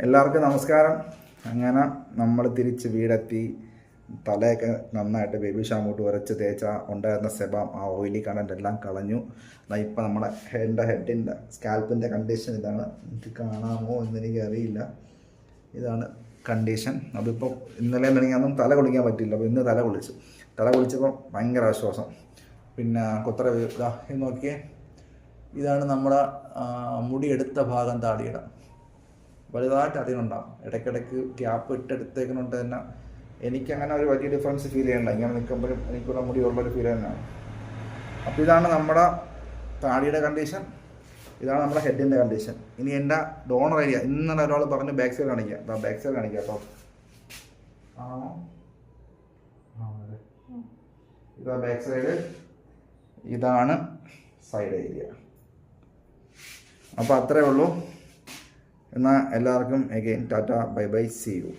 എല്ലാവർക്കും നമസ്കാരം. അങ്ങനെ നമ്മൾ തിരിച്ച് വീടെത്തി. തലയൊക്കെ നന്നായിട്ട് ബേബി ഷാമ്പൂട്ട് ഉരച്ച് തേച്ച ഉണ്ടായിരുന്ന സെബാം ആ ഓയിലി കണ്ടന്റ് എല്ലാം കളഞ്ഞു. ഇപ്പം നമ്മുടെ ഹെഡിൻ്റെ സ്കാൽപ്പിൻ്റെ കണ്ടീഷൻ ഇതാണ്. എനിക്ക് കാണാമോ എന്നെനിക്ക് അറിയില്ല. ഇതാണ് കണ്ടീഷൻ. അതിപ്പോൾ ഇന്നലെ മെനിങ്ങാന്നും തല കുളിക്കാൻ പറ്റില്ല. അപ്പോൾ ഇന്ന് തല കുളിച്ചപ്പോൾ ഭയങ്കര ആശ്വാസം. പിന്നെ കൊത്ര ഇത് നോക്കിയേ, ഇതാണ് നമ്മുടെ മുടിയെടുത്ത ഭാഗം താടിയുടെ വലുതായിട്ട് അതിനുണ്ടാകും. ഇടയ്ക്കിടയ്ക്ക് ഗ്യാപ്പ് ഇട്ടെടുത്തേക്കുന്നുണ്ട് തന്നെ. എനിക്കങ്ങനെ ഒരു വലിയ ഡിഫറൻസ് ഫീൽ ചെയ്യണ്ട. ഇങ്ങനെ നിൽക്കുമ്പോഴും എനിക്കുള്ള മുടിയുള്ളൊരു ഫീൽ തന്നെയാണ്. അപ്പോൾ ഇതാണ് നമ്മുടെ താടിയുടെ കണ്ടീഷൻ, ഇതാണ് നമ്മുടെ ഹെഡിൻ്റെ കണ്ടീഷൻ. ഇനി എൻ്റെ ഡോണർ ഏരിയ ഇന്നലെ ഒരാൾ പറഞ്ഞ് ബാക്ക് സൈഡ് കാണിക്കുക. ബാക്ക് സൈഡ് കാണിക്കുക കേട്ടോ. ആണോ? ഇതാ ബാക്ക് സൈഡ്, ഇതാണ് സൈഡ് ഏരിയ. അപ്പോൾ അത്രേ ഉള്ളൂ. എന്നാൽ എല്ലാവർക്കും again tata, bye bye, see U.